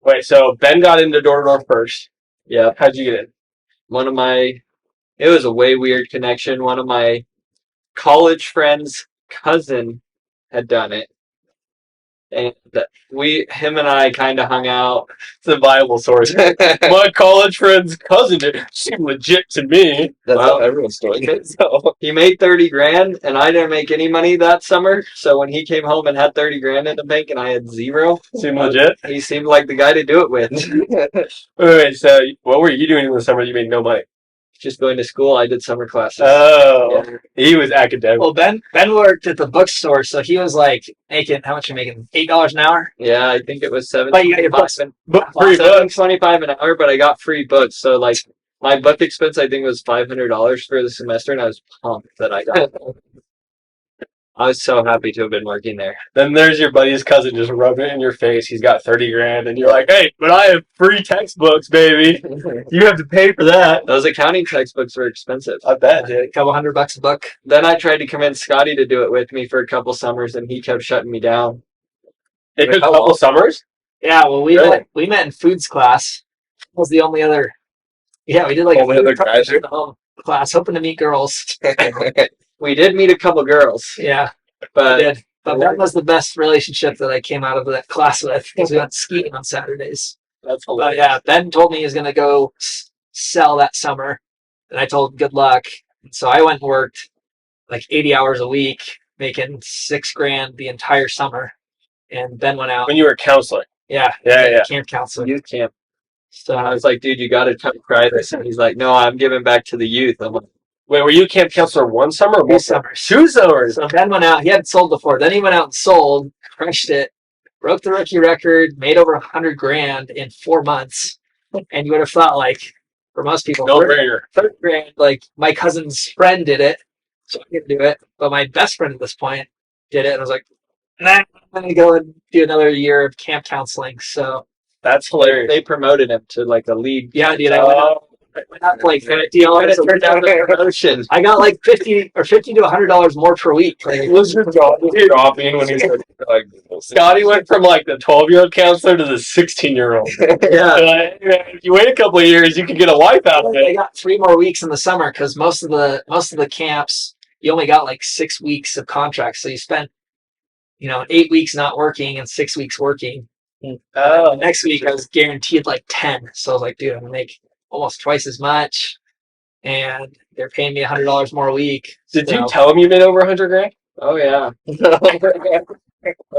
Wait, so Ben got into door-to-door first. Yeah. How'd you get in? It was a way weird connection. One of my college friends' cousin had done it. And him and I kind of hung out. It's a viable source. My college friend's cousin seemed legit to me. That's how everyone's doing it. So. He made 30 grand, and I didn't make any money that summer. So when he came home and had 30 grand in the bank, and I had zero, Seemed legit. he seemed like the guy to do it with. Wait, so what were you doing in the summer? You made no money. Just going to school, I did summer classes. Oh, yeah. He was academic. Well, Ben worked at the bookstore, so he was like making, how much are you making? $8 an hour? Yeah, I think it was $7. But you got your books. Free books. $7.25 an hour, but I got free books. So like my book expense, I think was $500 for the semester, and I was pumped that I got it. I was so happy to have been working there. Then there's your buddy's cousin just rubbing it in your face. He's got 30 grand, and you're like, "Hey, but I have free textbooks, baby. You have to pay for that." Those accounting textbooks were expensive. I bet, dude. A couple $100 a book. Then I tried to convince Scotty to do it with me for a couple summers, and he kept shutting me down. It took a couple summers. Yeah, well, we met in foods class. That was the only other. Yeah, we did like only other guys in the home class, hoping to meet girls. We did meet a couple girls. Yeah, but we did. But that was the best relationship that I came out of that class with, because we went skiing on Saturdays. That's But hilarious. yeah, Ben told me he was going to go sell that summer, and I told him good luck. And so I went and worked like 80 hours a week, making $6 grand the entire summer. And Ben went out. When you were counseling. Yeah. Camp counselor. youth camp. So I was like, dude, you got to come try this. And he's like, no, I'm giving back to the youth. I'm like, Wait, were you camp counselor one summer or 2 summers. 2 summers. So Ben went out. He hadn't sold before. Then he went out and sold, crushed it, broke the rookie record, made over 100 grand in 4 months. And you would have thought, like, for most people, No brainer. 30 grand, like my cousin's friend did it, so I could do it. But my best friend at this point did it, and I was like, nah, I'm gonna go and do another year of camp counseling. So That's hilarious. they promoted him to like a lead. yeah, dude, I went out like $50. Turned down the promotion. I got like $50 to $100 more per week. Like, Was your job dropping when he started? Like, Scotty went from like the 12-year-old counselor to the 16-year-old. Yeah. If you wait a couple of years, you can get a wife out of I it. got 3 more weeks in the summer because most of the camps you only got like 6 weeks of contracts, so you spent 8 weeks not working and 6 weeks working. Oh, The next week I was guaranteed like 10, so I was like, dude, I'm gonna make almost twice as much, and they're paying me $100 more a week. did you So- tell him you made over 100 grand? Oh, yeah.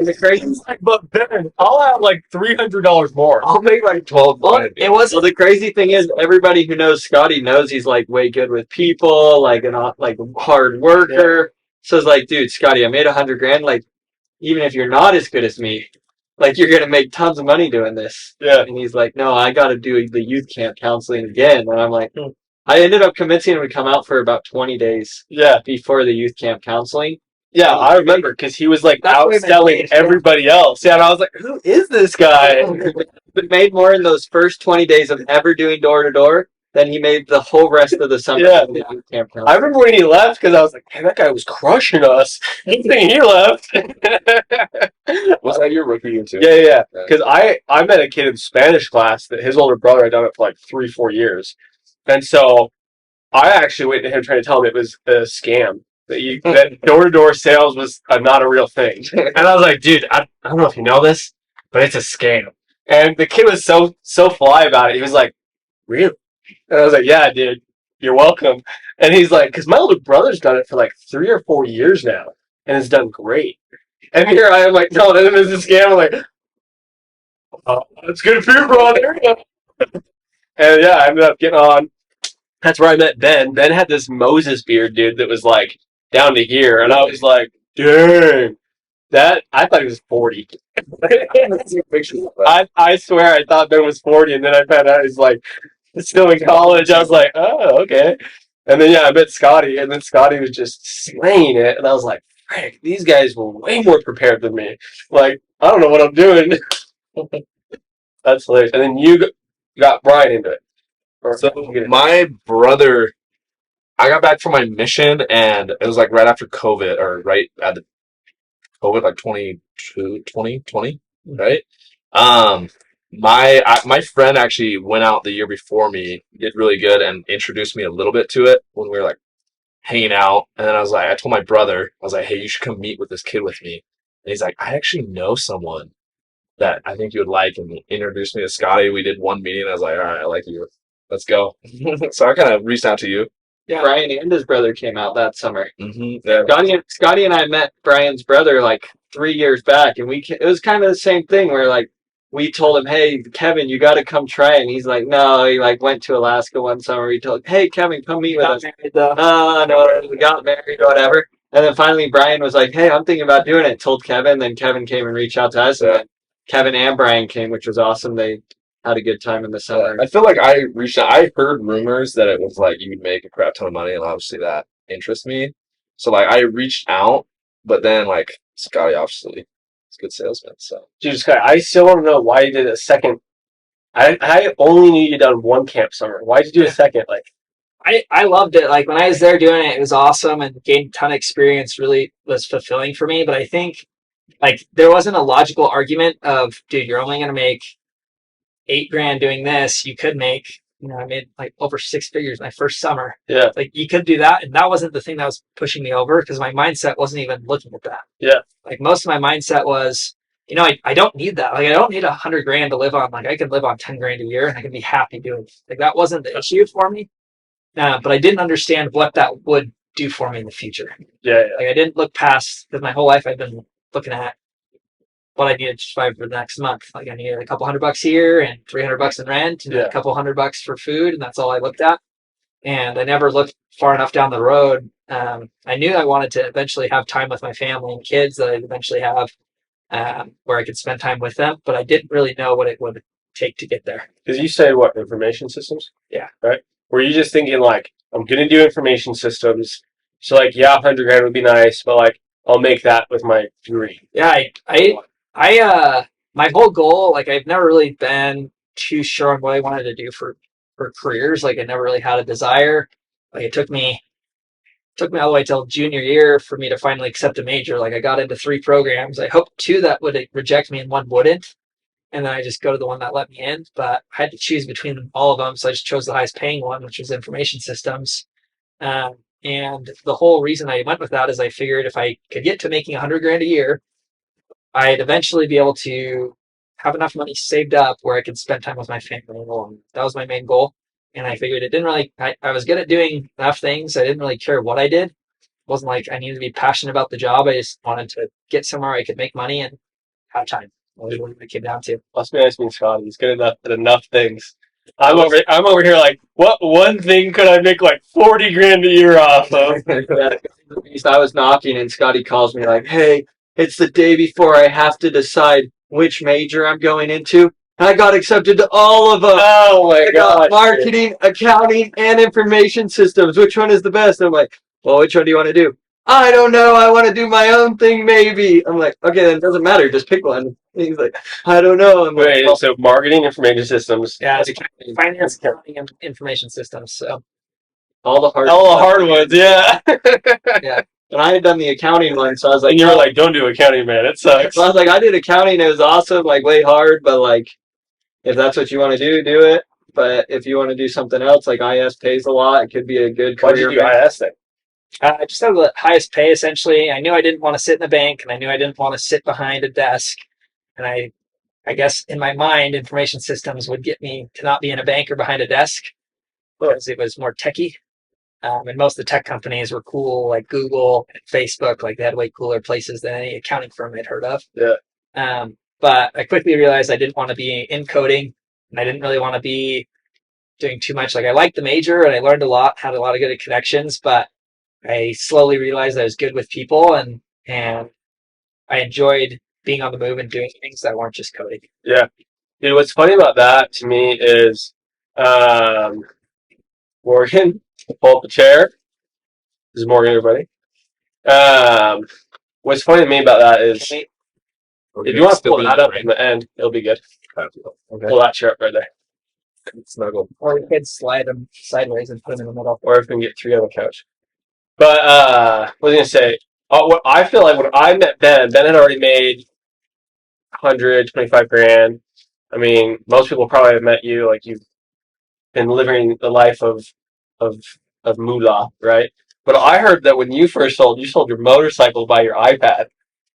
The crazy, like, but Ben, I'll have like $300 more. I'll make like 12 grand. It was Well, the crazy thing is, everybody who knows Scotty knows he's like way good with people, like like hard worker. So it's like, dude, Scotty, I made 100 grand. Like, even if you're not as good as me, like you're gonna make tons of money doing this. Yeah. And he's like, no, I got to do the youth camp counseling again. And I'm like, I ended up convincing him to come out for about 20 days Yeah. before the youth camp counseling. Yeah, I remember because he was like That's way outselling better. everybody else. Yeah, and I was like, who is this guy? But made more in those first 20 days of ever doing door to door than he made the whole rest of the summer. Yeah. doing the youth camp I counseling. remember when he left because I was like, hey, that guy was crushing us. Good thing he left. Was that your rookie year too? Yeah. Because I met a kid in Spanish class that his older brother had done it for like 3-4 years. And so I actually went to him trying to tell him it was a scam. That door-to-door sales was not a real thing. And I was like, dude, I don't know if you know this, but it's a scam. And the kid was so fly about it. He was like, really? And I was like, yeah, dude, you're welcome. And he's like, because my older brother's done it for like 3 or 4 years now and has done great. And here I am like, no, this is a scam. I'm like, oh, that's good for your brother. And yeah, I ended up getting on. That's where I met Ben. Ben had this Moses beard, dude, that was like down to here. And I was like, dang. I thought he was 40. I swear I thought Ben was 40, and then I found out he's like still in college. I was like, oh, okay. And then I met Scotty, and then Scotty was just slaying it, and I was like, frick, these guys were way more prepared than me. Like, I don't know what I'm doing. That's hilarious. And then you got Brian into it. So my brother, I got back from my mission, and it was like right after COVID, or right at the COVID, like 2020, right? My friend actually went out the year before me, did really good, and introduced me a little bit to it when we were like hanging out. And then I told my brother, I was like, hey, you should come meet with this kid with me. And he's like, I actually know someone that I think you would like, and he introduced me to Scotty. We did one meeting, and I was like, all right, I like you. Let's go. So I kind of reached out to you. Yeah. Brian and his brother came out that summer. Yeah. Scotty and I met Brian's brother like 3 years back, and it was kind of the same thing where like we told him, hey, Kevin, you got to come try it. And he's like, no, he like went to Alaska one summer. We told, hey, Kevin, come meet with us. No, we got married or whatever. And then finally Brian was like, hey, I'm thinking about doing it. Told Kevin, then Kevin came and reached out to us. And then Kevin and Brian came, which was awesome. They had a good time in the summer. I feel like I reached out. I heard rumors that it was like you would make a crap ton of money, and obviously that interests me. So like I reached out, but then like Scotty obviously is a good salesman. So Dude, Scott, I still want to know why you did a second. I only knew you done one camp summer. Why did you do a second? Like, I loved it. Like when I was there doing it, it was awesome and gained a ton of experience. Really was fulfilling for me. But I think like there wasn't a logical argument of, dude, you're only going to make $8,000 doing this. You could make, I made like over 6 figures my first summer. yeah, Like you could do that. And that wasn't the thing that was pushing me over because my mindset wasn't even looking at that. Yeah. Like most of my mindset was, I don't need that. Like I don't need $100,000 to live on. Like I can live on $10,000 a year and I can be happy doing it. Like that wasn't the issue for me. But I didn't understand what that would do for me in the future. yeah. Like I didn't look past, because my whole life I've been looking at what I needed to survive for the next month. Like I needed a couple $100 here and $300 in rent and a couple $100 for food, and that's all I looked at. And I never looked far enough down the road. I knew I wanted to eventually have time with my family and kids that I'd eventually have where I could spend time with them, but I didn't really know what it would take to get there. Because you say what, information systems? Yeah. Right? Were you just thinking like, I'm going to do information systems, so like, yeah, $100,000 would be nice, but like, I'll make that with my degree. Yeah, I my whole goal, like I've never really been too sure on what I wanted to do for careers. Like I never really had a desire. Like it took me all the way till junior year for me to finally accept a major. Like I got into 3 programs. I hoped 2 that would reject me and 1 wouldn't. And then I just go to the one that let me in. But I had to choose between all of them. So I just chose the highest paying one, which was information systems. And the whole reason I went with that is I figured if I could get to making $100,000 a year, I'd eventually be able to have enough money saved up where I could spend time with my family. And that was my main goal. And I figured it didn't really, I was good at doing enough things. I didn't really care what I did. It wasn't like I needed to be passionate about the job. I just wanted to get somewhere I could make money and have time. That was what it came down to. Must be nice being Scotty. He's good enough at enough things. I'm over here like, what one thing could I make like $40,000 a year off of? I was knocking and Scotty calls me like, hey, it's the day before I have to decide which major I'm going into. I got accepted to all of them. Oh my god! Marketing, accounting, and information systems. Which one is the best? I'm like, well, which one do you want to do? I don't know. I want to do my own thing, maybe. I'm like, okay, then it doesn't matter. Just pick one. And he's like, I don't know. I'm Wait, like, well, so marketing, information systems. Yeah, finance, accounting, and information systems. So all the hard ones, yeah. Yeah. And I had done the accounting one, so I was like, and you were like, don't do accounting, man. It sucks. So I was like, I did accounting. It was awesome, like way hard, but like, if that's what you want to do, do it. But if you want to do something else, like IS pays a lot, it could be a good career. Why'd you do IS then? I just had the highest pay, essentially. I knew I didn't want to sit in a bank, and I knew I didn't want to sit behind a desk. And I guess in my mind, information systems would get me to not be in a bank or behind a desk because it was more techy. And most of the tech companies were cool, like Google and Facebook. Like they had way cooler places than any accounting firm I'd heard of. Yeah. But I quickly realized I didn't want to be in coding, and I didn't really want to be doing too much. Like I liked the major, and I learned a lot, had a lot of good connections, but I slowly realized I was good with people, and I enjoyed being on the move and doing things that weren't just coding. Yeah. Dude, what's funny about that to me is Morgan, pull up a chair. This is Morgan, everybody. What's funny to me about that is if you want to pull that up in the end, it'll be good. Okay. Pull that chair up right there. Snuggle. Or you could slide them sideways and put them in the middle. Or if we can get 3 on the couch. But what was I going to say? What I feel like when I met Ben had already made $125,000. I mean, most people probably have met you, like you've been living the life of moolah, right? But I heard that when you first sold, you sold your motorcycle by your iPad.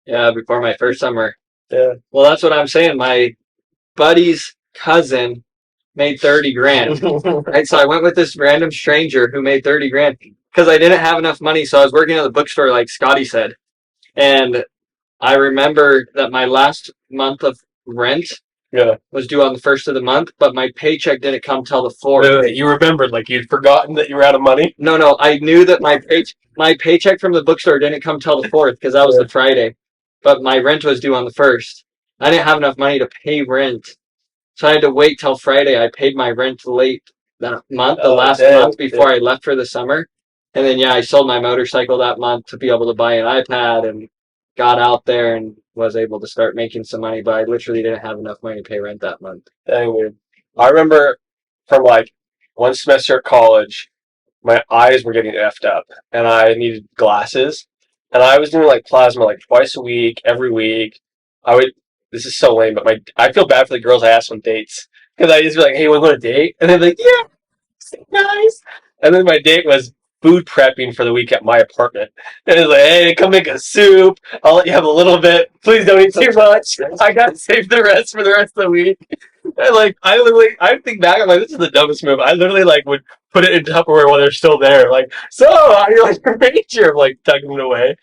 Yeah, before my first summer. Yeah. Well, that's what I'm saying. My buddy's cousin made 30 grand. Right, so I went with this random stranger who made 30 grand because I didn't have enough money. So I was working at the bookstore, like Scotty said, and I remember that my last month of rent Yeah. was due on the first of the month, but my paycheck didn't come till the fourth. Wait, you remembered, like you'd forgotten that you were out of money? No, I knew that my paycheck from the bookstore didn't come till the fourth because that was the Friday, but my rent was due on the first. I didn't have enough money to pay rent, so I had to wait till Friday. I paid my rent late that month, the last month before I left for the summer, and then I sold my motorcycle that month to be able to buy an iPad and got out there and was able to start making some money. But I literally didn't have enough money to pay rent that month. Dang, weird. I remember from like one semester at college, my eyes were getting effed up and I needed glasses. And I was doing like plasma like twice a week, every week. This is so lame, but I feel bad for the girls I ask on dates. Because I just be like, hey, want to go on a date? And they're like, yeah, nice. And then my date was food prepping for the week at my apartment. And it's like, hey, come make a soup. I'll let you have a little bit. Please don't eat too much. I gotta save the rest for the rest of the week. And like, I think back, I'm like, this is the dumbest move. I literally like would put it in Tupperware while they're still there. Like, so how do you like your ranger? I'm like tugging it away.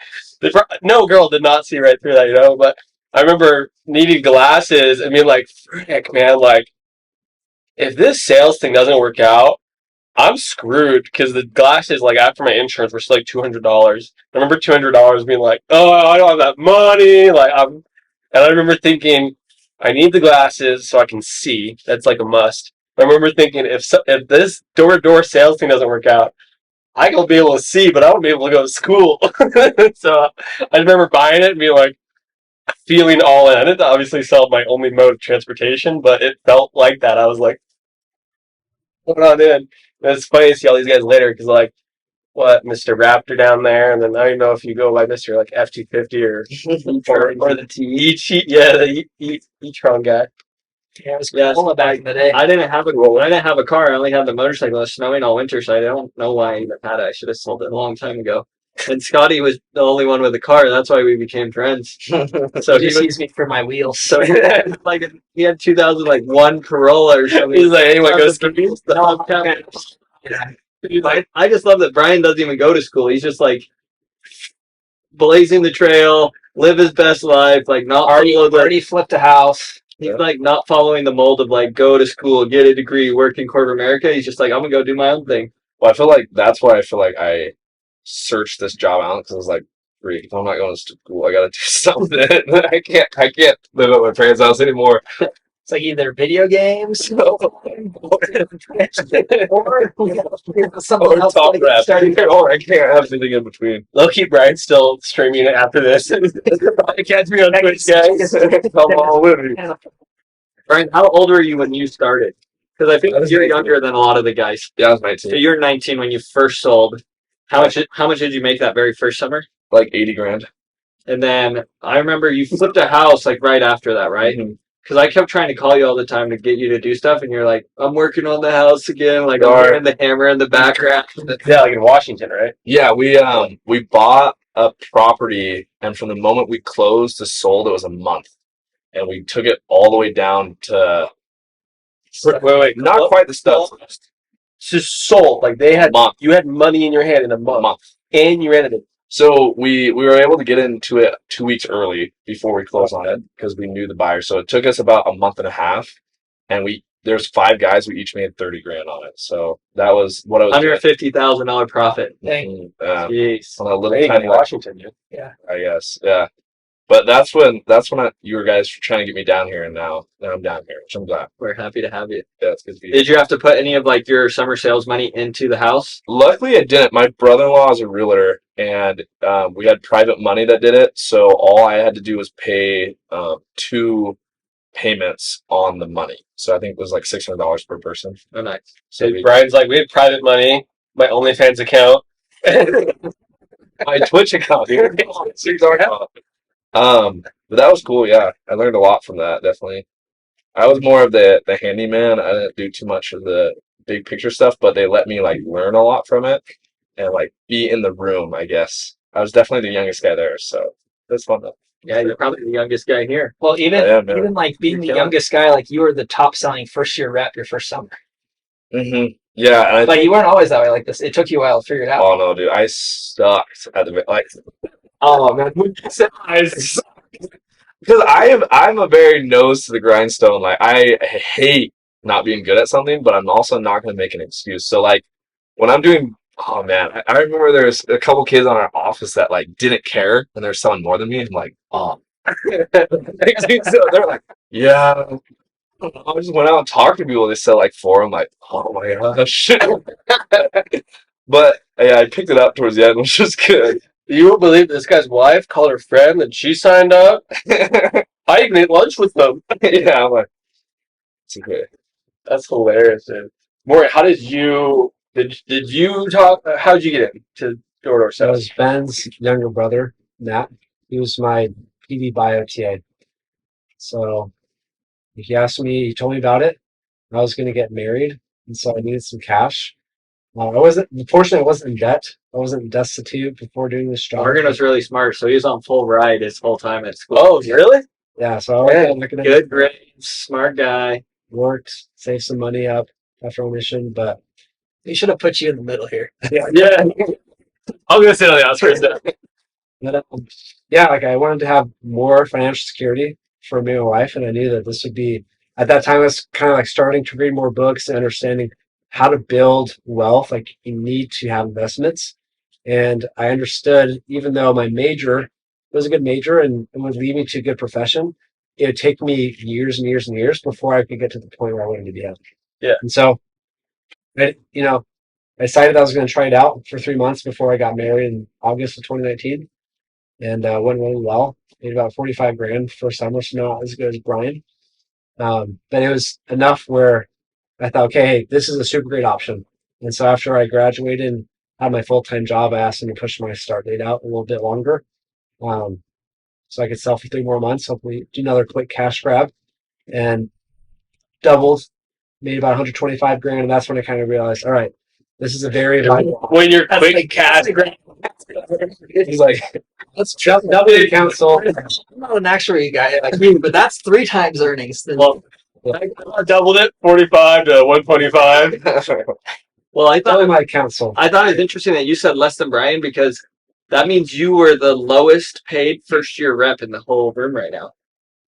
No girl did not see right through that, you know. But I remember needing glasses and being like, frick, man, like if this sales thing doesn't work out, I'm screwed because the glasses, like after my insurance, were still like $200. I remember $200 being like, oh, I don't have that money. And I remember thinking, I need the glasses so I can see. That's like a must. I remember thinking, if this door-to-door sales thing doesn't work out, I will be able to see, but I won't be able to go to school. So I remember buying it and being like, feeling all in. I didn't obviously sell my only mode of transportation, but it felt like that. I was like, going on in. And it's funny to see all these guys later because, like, what, Mr. Raptor down there, and then I don't know if you go by Mr. like F-250 or the the E-Tron guy. Yeah, it was cool back in the day. I didn't have a car. I only had the motorcycle. It was snowing all winter, so I don't know why I even had it. I should have sold it a long time ago. And Scotty was the only one with a car. That's why we became friends. So he just used me for my wheels. So he had 2001 Corolla or something. He's like, hey, go skiing. I just love that Brian doesn't even go to school. He's just like blazing the trail, live his best life, like not already flipped a house. He's like not following the mold of like go to school, get a degree, work in corporate America. He's just like, I'm gonna go do my own thing. Well, I feel like that's why I feel like I searched this job out because I was like, freak, if I'm not going to school, I gotta do something. I can't live at my parents' house anymore. It's like either video games or something else. Top rap. Or I can't have anything in between. Low-key Brian's still streaming it after this. Catch me on Twitch, guys. Come on with me. Brian, how old were you when you started? Because I think you're younger than a lot of the guys. Yeah, I was 19. So you're 19 when you first sold. How much did you make that very first summer? Like 80 grand. And then I remember you flipped a house like right after that, right? Mm-hmm. Because I kept trying to call you all the time to get you to do stuff, and you're like, I'm working on the house again. Like, I'm hearing the hammer in the background. Yeah, like in Washington, right? Yeah, we bought a property, and from the moment we closed to sold, it was a month. And we took it all the way down to... Wait. Not quite the stuff. Just sold. Like you had money in your hand in a month. And you rented it. So we were able to get into it 2 weeks early before we closed on it because we knew the buyer. So it took us about a month and a half, and there's 5 guys. We each made 30 grand on it. So that was what I was $150,000 profit. Dang. Jeez. On a little tiny Washington, dude. Yeah. I guess. Yeah. But that's when you guys were trying to get me down here, and now I'm down here, which I'm glad. We're happy to have you. Yeah, it's good to be here. Did you have to put any of like your summer sales money into the house? Luckily, I didn't. My brother-in-law is a realtor, and we had private money that did it. So all I had to do was pay 2 payments on the money. So I think it was like $600 per person. Oh, nice. So Brian's like, we had private money, my OnlyFans account, my Twitch account, dude. But that was cool. Yeah, I learned a lot from that. Definitely. I was more of the handyman. I didn't do too much of the big picture stuff, but they let me like learn a lot from it and like be in the room, I guess. I was definitely the youngest guy there, so that's fun though. Yeah, you're probably the youngest guy here. Well, even I am, man. even like being the You're killing youngest guy, like you were the top selling first year rep your first summer. Mm-hmm. Yeah, and I Like think, you weren't always that way like this. It took you a while to figure it out. oh no, dude, I sucked at the like. Oh man, when you said I sucked, because I'm a very nose to the grindstone. Like I hate not being good at something, but I'm also not going to make an excuse. So like when I'm doing, oh man, I remember there's a couple kids on our office that like didn't care and they're selling more than me. I'm like, oh, so they're like, yeah. I just went out and talked to people. They sell like four. I'm like, oh my gosh. But yeah, I picked it up towards the end, which was good. You won't believe this guy's wife called her friend and she signed up. I even ate lunch with them. Yeah, I'm like, it's okay. That's hilarious, dude. Maury, how did you talk? How'd you get into door-to-door That sales? was Ben's younger brother, Matt. He was my PD bio TA. So he asked me, he told me about it. I was going to get married, and so I needed some cash. Fortunately, I wasn't in debt. I wasn't destitute before doing this job. Morgan was really smart, so he was on full ride his whole time at school. Oh, really? Yeah, so I went out, Good grades, smart guy. worked, saved some money up after audition, but They should have put you in the middle here. Yeah. I was gonna sit on the outskirts there. But, yeah, like I wanted to have more financial security for me and my wife, and I knew that this would be at that time. I was kind of like starting to read more books and understanding how to build wealth. Like you need to have investments, and I understood. Even though my major was a good major and would lead me to a good profession, it would take me years and years and years before I could get to the point where I wanted to be at. Yeah. And so, I decided I was going to try it out for 3 months before I got married in August of 2019. And went really well. Made about 45 grand for summer, so not as good as Brian. But it was enough where I thought, okay, hey, this is a super great option. And so after I graduated and had my full-time job, I asked him to push my start date out a little bit longer, so I could sell for 3 more months, hopefully do another quick cash grab, and doubled, made about 125 grand. And that's when I kind of realized, all right, this is a very viable. When you're That's quick like cash, He's like, let's double the account. So I'm not an actuary guy like you, but that's 3 times earnings. well, I doubled it, 45 to 125. Well, I probably thought my account sold. it was interesting that you said less than Brian because that means you were the lowest paid first year rep in the whole room right now.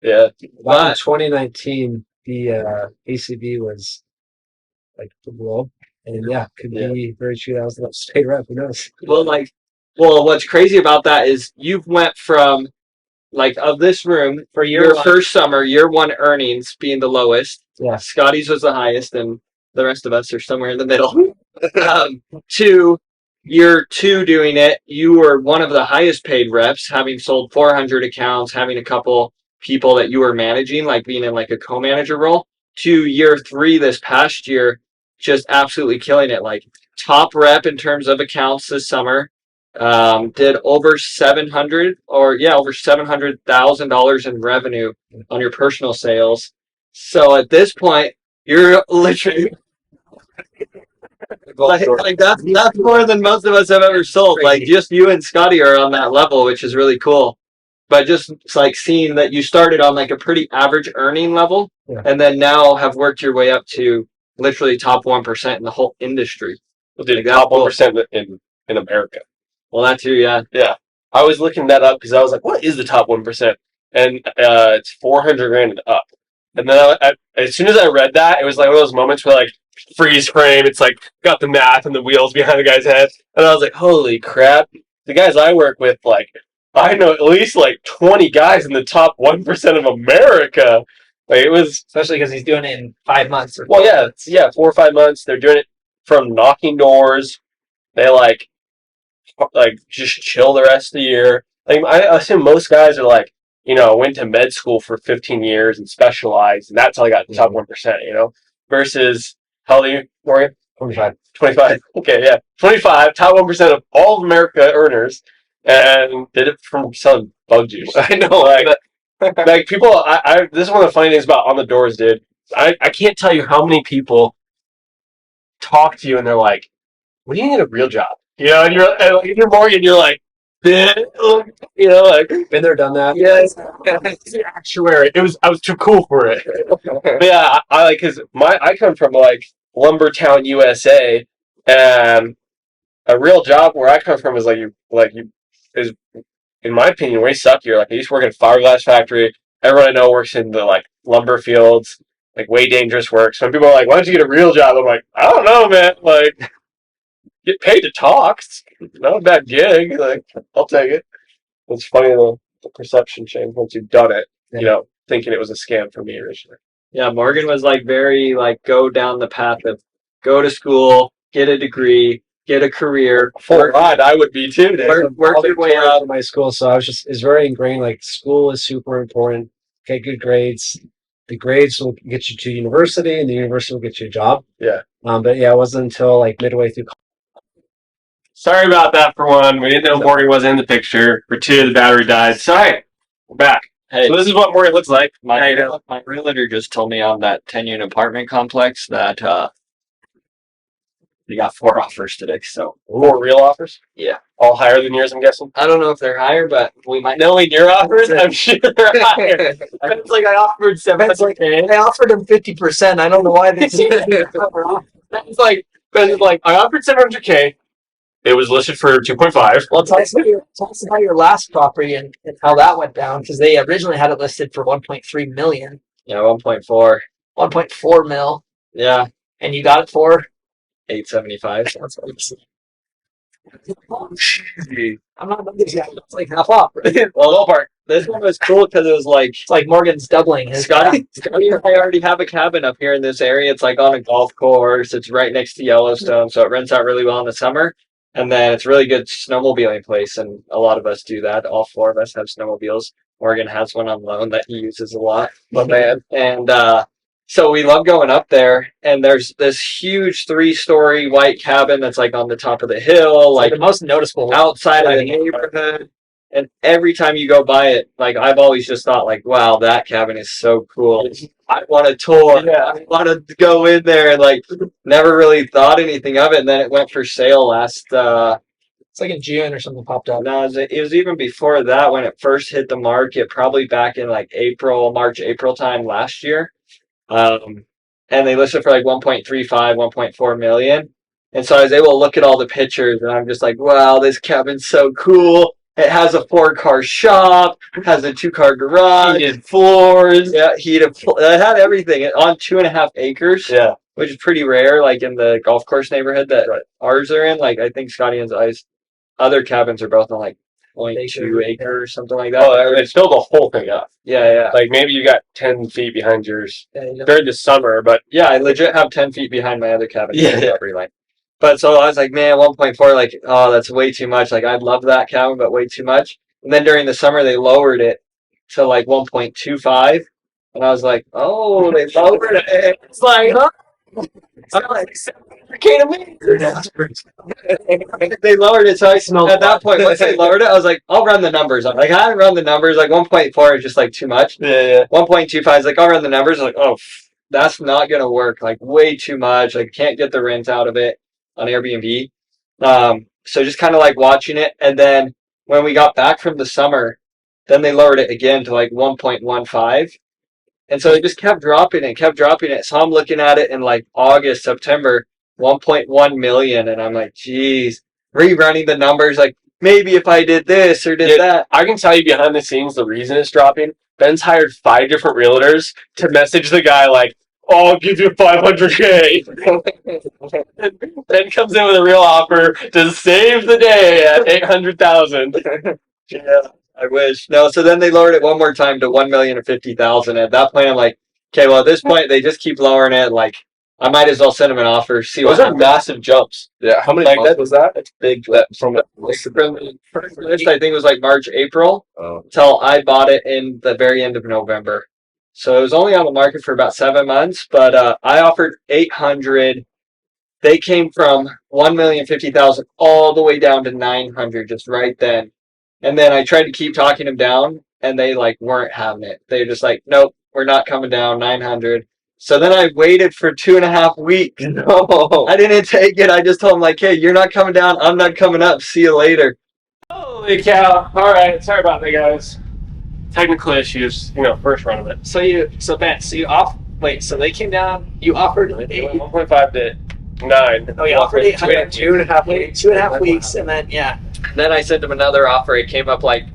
Yeah. Back in 2019, the ACB was like low, and yeah, could be very true. That was the state rep. Who knows? Well, what's crazy about that is you've went from like of this room For your first summer, year one earnings being the lowest. Yeah. Scotty's was the highest, and the rest of us are somewhere in the middle. To year 2 doing it, you were one of the highest paid reps, having sold 400 accounts, having a couple people that you were managing, like being in like a co-manager role. To year 3 this past year, just absolutely killing it. Like top rep in terms of accounts this summer. Did over $700,000 in revenue on your personal sales. So at this point, you're literally like that's more than most of us have ever sold. Like just you and Scotty are on that level, which is really cool. But just it's like seeing that you started on like a pretty average earning level, and then now have worked your way up to literally top 1% in the whole industry. Well, dude, top 1% in America. Well, that too, yeah. Yeah. I was looking that up because I was like, what is the top 1%? And it's 400 grand and up. And then as soon as I read that, it was like one of those moments where like freeze frame. It's like got the math and the wheels behind the guy's head. And I was like, holy crap. The guys I work with, like, I know at least like 20 guys in the top 1% of America. Like it was, especially because he's doing it in 5 months. Well, yeah, 4 or 5 months. They're doing it from knocking doors. They like just chill the rest of the year. Like I assume most guys are like, went to med school for 15 years and specialized, and that's how I got the top 1%, versus how old are you, Morgan? 25. 25. Okay, yeah. 25, top 1% of all of America earners, and did it from selling bug juice. I know. Like, Like people, this is one of the funny things about On the Doors, dude. I can't tell you how many people talk to you and they're like, "When do you need a real job?" You know, and you're Morgan, you're like, you know, like Been there, done that. yes, it's an actuary. I was too cool for it. But yeah, I like because I come from like Lumbertown, USA, and a real job where I come from is is in my opinion way suckier. Like I used to work in a fiberglass factory. Everyone I know works in the like lumber fields, like way dangerous work. Some people are like, "Why don't you get a real job?" I'm like, "I don't know, man. Like, get paid to talk. It's not a bad gig. Like, I'll take it." It's funny the perception change once you've done it. You know, thinking it was a scam for me originally. Yeah, Morgan was like very like go down the path of go to school, get a degree, get a career. Full ride, I would be too. Work your way up. in my school, so it's very ingrained. Like school is super important. Get good grades. The grades will get you to university, and the university will get you a job. Yeah. But yeah, it wasn't until like midway through. Sorry about that. For one, we didn't know Morgan was in the picture. For two, the battery died. Sorry, we're back. Hey, So this is what Morgan looks like. my realtor just told me on that 10-unit apartment complex that they got 4 offers today. So More real offers. yeah, All higher than yours, I'm guessing. I don't know if they're higher, but we might. Knowing your offers, I'm sure they're higher. It's like I offered $700K. I offered him 50%. I don't know why they It's like I offered $700K. It was listed for 2.5. Well, tell us about your last property and how that went down, because they originally had it listed for 1.3 million, Yeah, 1.4. 1.4 mil, Yeah, and you got it for. 875. I'm not a numbers guy. It's like half off. Right? Well, this one was cool because it was like It's like Morgan's doubling his. Scotty and I already have a cabin up here in this area. It's like on a golf course. It's right next to Yellowstone, so it rents out really well in the summer. And then it's a really good snowmobiling place, and a lot of us do that. All 4 of us have snowmobiles. Morgan has one on loan that he uses a lot. My man. And so we love going up there. And there's this huge 3-story white cabin that's like on the top of the hill, Like like the most noticeable outside of the thing. neighborhood. And every time you go by it, like I've always just thought, like, wow, that cabin is so cool. I want to tour. Yeah. I want to go in there. And like, never really thought anything of it. And then it went for sale last. It's like in June or something popped up. No, it was even before that when it first hit the market. Probably back in like March, April time last year. And they listed for like 1.35, 1.4 million. And so I was able to look at all the pictures, and I'm just like, wow, this cabin's so cool. It has a 4-car shop, has a 2-car garage, Heated floors. yeah, it had everything on 2.5 acres, Yeah. which is pretty rare, like in the golf course neighborhood that ours are in. Like I think Scotty and I's other cabins are both on like 0.2 acre or something like that. Oh, they filled the whole thing up. Yeah. Like maybe you got 10 feet behind yours Yeah, during the summer, but Yeah, I legit have 10 feet behind my other cabin. Yeah. Property line. But so I was like, man, 1.4, like, oh, that's way too much. Like, I'd love that cabin, but way too much. And then during the summer, they lowered it to like 1.25. And I was like, oh, they lowered it. It's like, huh? I'm like, $700K to me. They lowered it. So at that point, once they lowered it, I was like, I'll run the numbers. I'm like, I haven't run the numbers. Like 1.4 is just like too much. yeah. 1.25 is like, I'll run the numbers. I'm like, oh, that's not going to work. Like way too much. Like can't get the rent out of it on Airbnb. So just kind of like watching it. And then when we got back from the summer, then they lowered it again to like 1.15. And so it just kept dropping it. So I'm looking at it in like August, September, 1.1 million. And I'm like, geez, rerunning the numbers. Like maybe if I did this or did that. I can tell you behind the scenes the reason it's dropping. Ben's hired 5 different realtors to message the guy like, "Oh, I'll give you $500K." Ben comes in with a real offer to save the day at $800,000. Yeah, I wish. No, so then they lowered it one more time to 1,050,000. At that point, I'm like, okay, well, at this point, they just keep lowering it. Like, I might as well send them an offer, see what Those are happens. massive jumps. Yeah, how many Like months that- was that? That's big. From the First list, I think it was like March, April, Oh. till I bought it in the very end of November. So it was only on the market for about 7 months, but I offered 800. They came from 1,050,000 all the way down to 900 just right then. And then I tried to keep talking them down, and they like weren't having it. They were just like, nope, we're not coming down 900. So then I waited for 2.5 weeks. No. I didn't take it. I just told them like, hey, you're not coming down. I'm not coming up. See you later. Holy cow! All right, sorry about that, guys. Technical issues, first run of it. So they came down. You offered 1.5 to 9. Oh, you offered 800. 2.5 weeks. 2.5 weeks, and then Then I sent them another offer. It came up like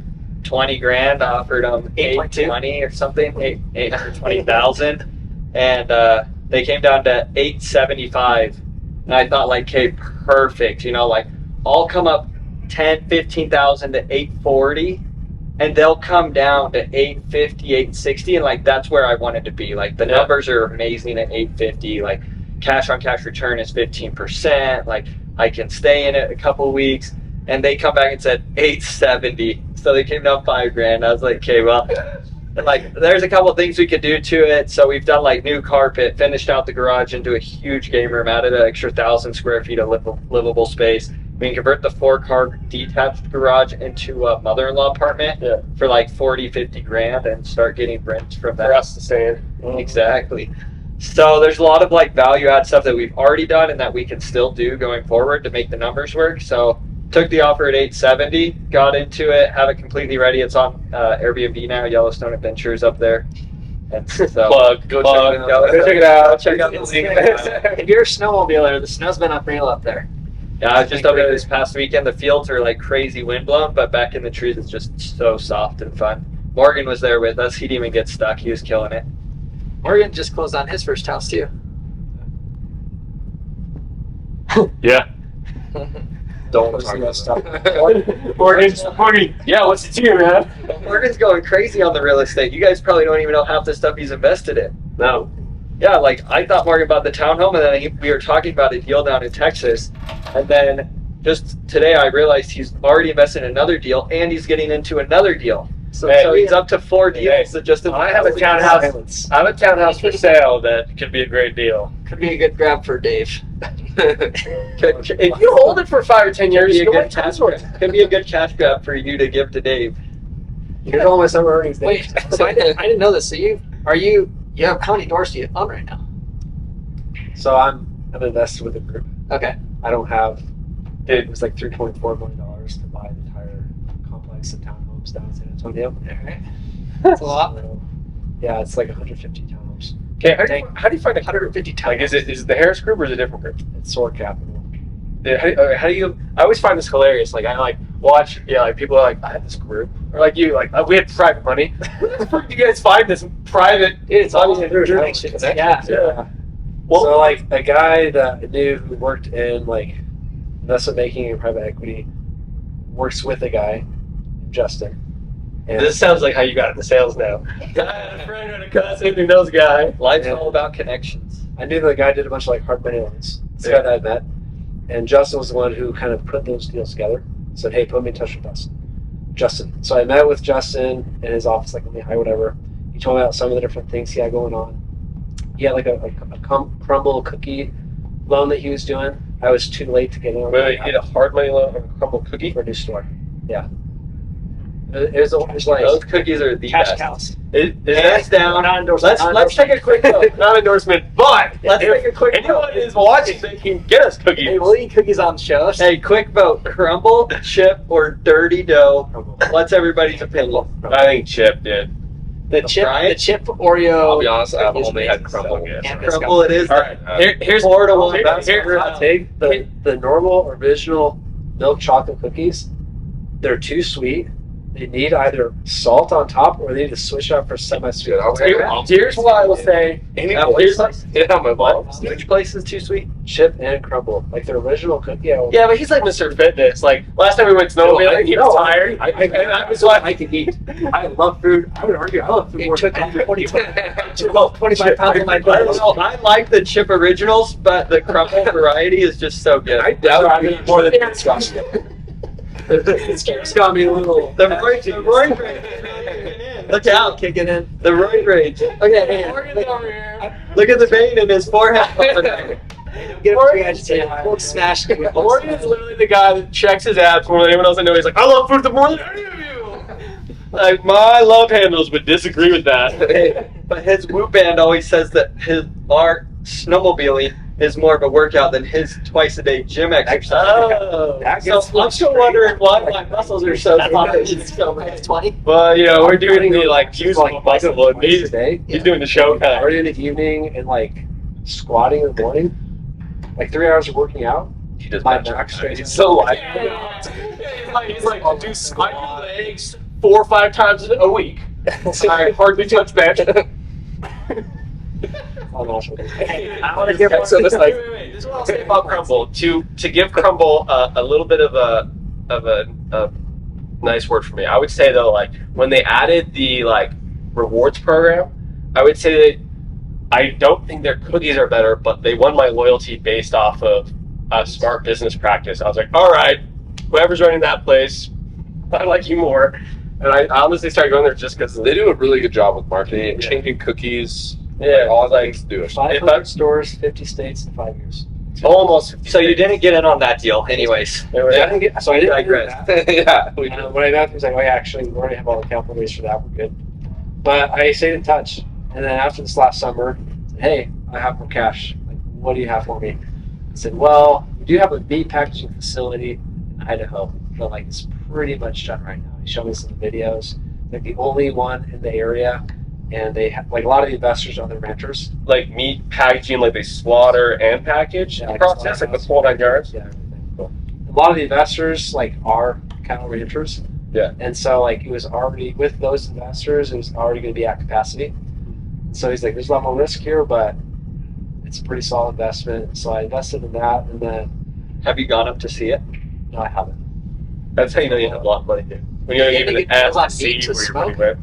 20 grand. I offered them 8.2? 820 or something, 820,000. And they came down to 875. And I thought like, okay, perfect. Like I'll come up 10, 15,000 to 840. And they'll come down to 850, 860. And like, that's where I wanted to be. Like the numbers are amazing at 850. Like cash on cash return is 15%. Like I can stay in it a couple weeks. And they come back and said 870. So they came down 5 grand. I was like, okay, well, like there's a couple of things we could do to it. So we've done like new carpet, finished out the garage into a huge game room, added an extra 1,000 square feet of livable space. We can convert the 4-car detached garage into a mother-in-law apartment for like 40, 50 grand and start getting rent from that. For us to stay in. Exactly. So there's a lot of like value add stuff that we've already done and that we can still do going forward to make the numbers work. So took the offer at 870, got into it, have it completely ready. It's on Airbnb now, Yellowstone Adventures up there. And so Go check it out. Check out the link. if you're a snowmobiler, the snow's been unreal up there. Yeah, I was just up there this past weekend. The fields are like crazy windblown, but back in the trees it's just so soft and fun. Morgan was there with us. He didn't even get stuck. He was killing it. Morgan just closed on his first house too. Yeah. Don't want to talk about stuff. Morgan, yeah, what's it to you, man? Morgan's going crazy on the real estate. You guys probably don't even know half the stuff he's invested in. No. Yeah, like I thought Morgan bought the townhome, and then we were talking about a deal down in Texas, and then just today I realized he's already invested in another deal, and he's getting into another deal. So he's up to 4 deals. That just I have a townhouse. I have a townhouse for sale that could be a great deal. Could be a good grab for Dave. If you hold it for 5 or 10 years, Could be a good cash grab. Could be a good cash grab for you to give to Dave. Here's all my summer earnings. Wait, so I didn't know this. So you have how many doors do you own right now? So I'm invested with a group. Okay. I don't have. It was like $3.4 million to buy the entire complex of townhomes down in San Antonio. All right. That's a lot. So, yeah, it's like 150 townhomes. Okay, how do you find a 150 times. Like, is it the Harris Group or is it a different group? It's Soar Capital. How do you? I always find this hilarious. Like I watch, like people are like, I have this group, or like you, like we had private money. Where do you guys find this private? It's all Through connections. connections. Yeah. Well, So like a guy that I knew who worked in like investment banking and private equity works with a guy, Justin. And this sounds like how you got into sales now. I had a friend and a cousin who knows a guy. Life's all about connections. I knew the guy did a bunch of like hard money loans. This guy that I met. And Justin was the one who kind of put those deals together. Said, hey, put me in touch with Justin. So I met with Justin in his office, like in the high, whatever. He told me about some of the different things he had going on. He had like a crumble cookie loan that he was doing. I was too late to get in on Wait, you did a hard money loan on a crumble cookie? for a new store. Yeah. It was like Those cookies are the Cash best. cows. Hands down. Non-endorsement. Let's take a quick vote. Not endorsement, but Let's if take a quick anyone vote. is watching, they can get us cookies. Hey, we'll eat cookies on the show. Hey, quick vote. Crumble, chip, or dirty dough? What's everybody's opinion? I think Chip did. The chip Oreo. I'll be honest, I've is only had amazing. crumble. So good. And Crumble it is. All right, here's 4 to 1. Here's Here's hot take. The normal original milk chocolate cookies, they're too sweet. They need either salt on top or they need to switch up for semi-sweet. Dude, I'll take it. Here's what I will say. Yeah, my balls. Which place is too sweet? Chip and crumble, like their original cookie. Yeah, but he's like Mr. Fitness. Like last time we went snowmobiling, he was tired. And I was like, I can eat. I love food. I would argue I love food more It took than 25 pounds of my I don't know. I like the chip originals, but the crumble variety is just so good. I doubt it more than it's got me a little. The roid rage. Look out. Kicking in. The roid rage. Okay, hey, Morgan's over here. Look at the vein in his forehead. get him too agitated. We'll smash it. Morgan is literally the guy that checks his abs more than anyone else I know. He's like, I love food more than any of you. Like, my love handles would disagree with that. But his whoop band always says that our snowmobiling is more of a workout than his twice-a-day gym exercise. Oh, So I'm still wondering why my muscles are so tight. It's 20. well, you know, we're doing the usable muscle load. He's today. doing the show kind. Already in the evening and like squatting in the morning, like 3 hours of working out. He does My bench back press. straight. He's so light. He's like, I do legs 4 or 5 times a week. I hardly touch bench. Oh, no, it's okay. I want to hear more. So it's like, Wait. This is what I'll say about Crumble. To give Crumble a little bit of a nice word for me, I would say though, like when they added the like rewards program, I would say that I don't think their cookies are better, but they won my loyalty based off of a smart business practice. I was like, all right, whoever's running that place, I like you more. And I honestly started going there just because they do a really good job with marketing and changing cookies. yeah, All like things to do it. 500 stores, 50 states in 5 years. almost 50 So you states. didn't get in on that deal, anyways. They were- I didn't get, so I didn't Digress. get that. Yeah, we And when I met him, he was like, "Oh yeah, actually, we already have all the capital raised for that. We're good." But I stayed in touch, and then after this last summer, I said, "Hey, I have more cash. Like, what do you have for me?" I said, "Well, we do have a meat packaging facility in Idaho, but like it's pretty much done right now." He showed me some videos. Like the only one in the area, and they have like a lot of the investors are the ranchers. like meat packaging, like they slaughter and package Yeah, like process, like the full 9 yards. Yeah, everything. Cool. A lot of the investors like are cattle ranchers. Yeah. And so like it was already with those investors, it was already going to be at capacity. So he's like, "There's a lot more risk here, but it's a pretty solid investment." So I invested in that, and then Have you gone up to see it? no, I haven't. That's how you know you have a lot of money, dude. When you don't Yeah, even they get ask a lot to of see meat to where your smoke. money went.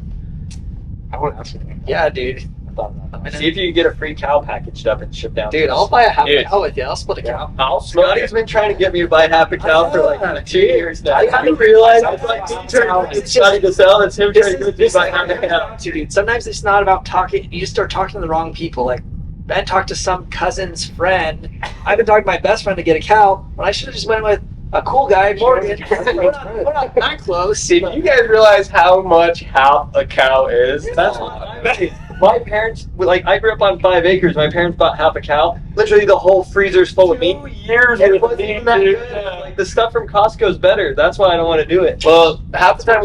I want to ask him. Yeah, dude. I thought about that. See if you can get a free cow packaged up and shipped down. Dude, to I'll us. buy a half Dude. cow with you. I'll split a cow. I'll smoke Scotty's it. been trying to get me to buy half a cow for like 2 years now. I didn't realize it's like me it's trying to get just- Scotty to sell. It's him This trying to is get me to buy half a this cow. is dude. Sometimes it's not about talking. You just start talking to the wrong people. Like Ben talked to some cousin's friend. I've been talking to my best friend to get a cow, but I should have just went with a cool guy, Morgan. we're not that close. See, do you guys realize how much half a cow is? That's what my parents, like, I grew up on 5 acres. My parents bought half a cow. Literally, the whole freezer's full of meat. 2 years And it with wasn't meat, even that dude. good. Like, the stuff from Costco's better. That's why I don't want to do it. Well, half the time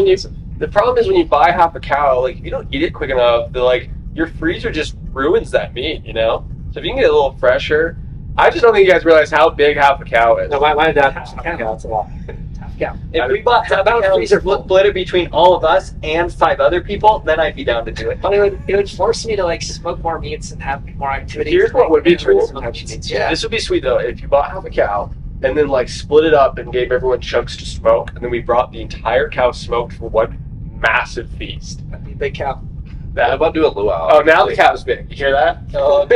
the problem is when you buy half a cow, like if you don't eat it quick enough, your freezer just ruins that meat, you know? So if you can get a little fresher, I just don't think you guys realize how big half a cow is. No, my dad has a cow. It's a lot. Half cow. If we bought half a about a cow, freezer split it between all of us and 5 other people, then I'd be down to do it. But it would force me to like smoke more meats and have more activities. Here's what would be cool. Yeah. This would be sweet though, if you bought half a cow and then like split it up and gave everyone chunks to smoke, and then we brought the entire cow smoked for one massive feast. That'd be a big cow. How That, about do a luau? oh, now the cow's big. You hear that? Oh,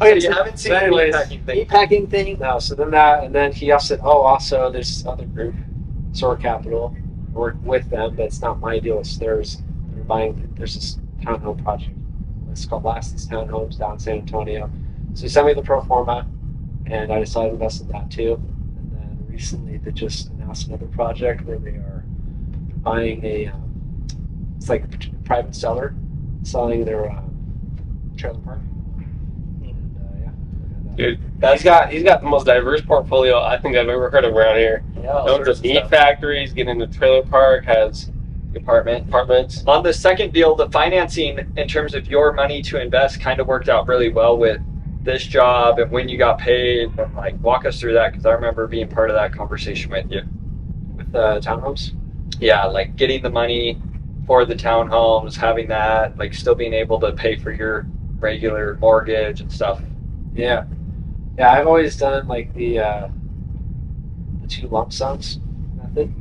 Okay, you haven't seen so the anyways, meatpacking thing. meat packing thing. No, so then that, and then he also said, "Oh, also there's this other group, Soar Capital. I work with them, but it's not my deal. It's theirs. They're buying. There's this townhome project. It's called Laston's Townhomes down in San Antonio. So he sent me the pro forma, and I decided to invest in that too. And then recently they just announced another project where they are buying a. It's like a private seller selling their trailer park. And, yeah. Dude, he's got the most diverse portfolio I think I've ever heard of around here. Owns a meat factory, he's getting into trailer park, has apartments. On the second deal, the financing in terms of your money to invest kind of worked out really well with this job and when you got paid. And, like, walk us through that because I remember being part of that conversation with you. With the townhomes. Yeah, like getting the money for the townhomes, having that, like still being able to pay for your regular mortgage and stuff. Yeah, yeah. I've always done like the 2 lump sums method,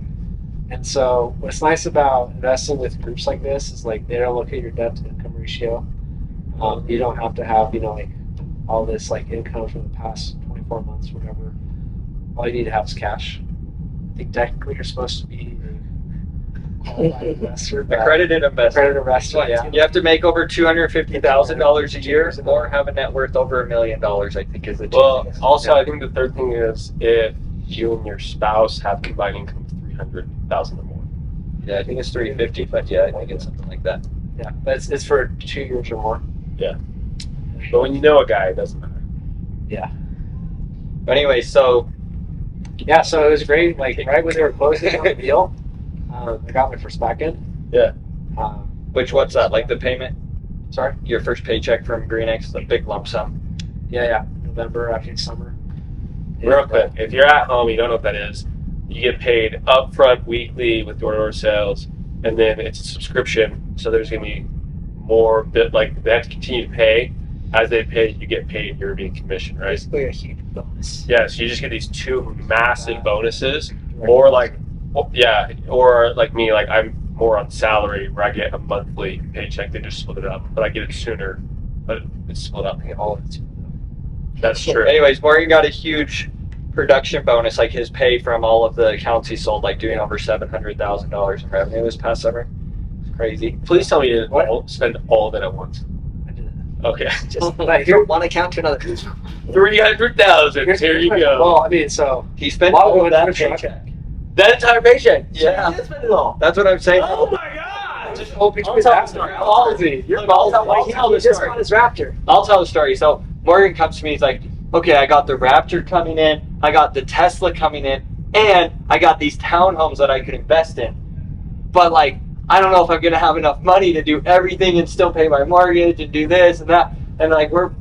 and so what's nice about investing with groups like this is like they don't look at your debt to income ratio. You don't have to have like all this like income from the past 24 months, whatever. All you need to have is cash. I think technically you're supposed to be a qualified investor, but Accredited investor. accredited investor. Yeah. You have to make over $250,000 a year or have a net worth over $1 million, I think is the two. Well, also I think the third thing is if you and your spouse have combined income of $300,000 or more. Yeah, I think it's 350, but yeah, I think it's something like that. Yeah, but it's for 2 years or more. But when you know a guy, it doesn't matter. Yeah. But anyway, so Yeah, so it was great. Like right when they were closing on the deal, I got my first back end. Yeah. what's that? Like the payment? Sorry. Your first paycheck from GreenX, the big lump sum. Yeah. November after the summer. Real quick, if you're at home, you don't know what that is. You get paid upfront weekly with door-to-door sales, and then it's a subscription. So there's going to be more bit like they have to continue to pay. As they pay, you get paid your being commission, right? Basically a huge bonus. Yeah, so you just get these two massive bonuses, or like, or like me, like I'm more on salary where I get a monthly paycheck. They just split it up, but I get it sooner, but it's split up. I get all of it. That's true. Anyways, Morgan got a huge production bonus, like his pay from all of the accounts he sold, like doing over $700,000 in revenue this past summer. It's crazy. Please tell me you didn't spend all of it at once. I did it. Okay. Just from one account to another. 300,000. Here you go. Well, I mean, so He spent a lot of all it of went that for truck. paycheck. That entire paycheck. Yeah. You did spend it all. That's what I'm saying. Oh my god. just whole picture I'll of tell his the story. ballsy. You're ballsy. Like, I'll tell he the just story. got his Raptor. I'll tell the story. So Morgan comes to me, he's like, okay, I got the Raptor coming in, I got the Tesla coming in, and I got these townhomes that I could invest in. But like, I don't know if I'm gonna have enough money to do everything and still pay my mortgage and do this and that. And like we're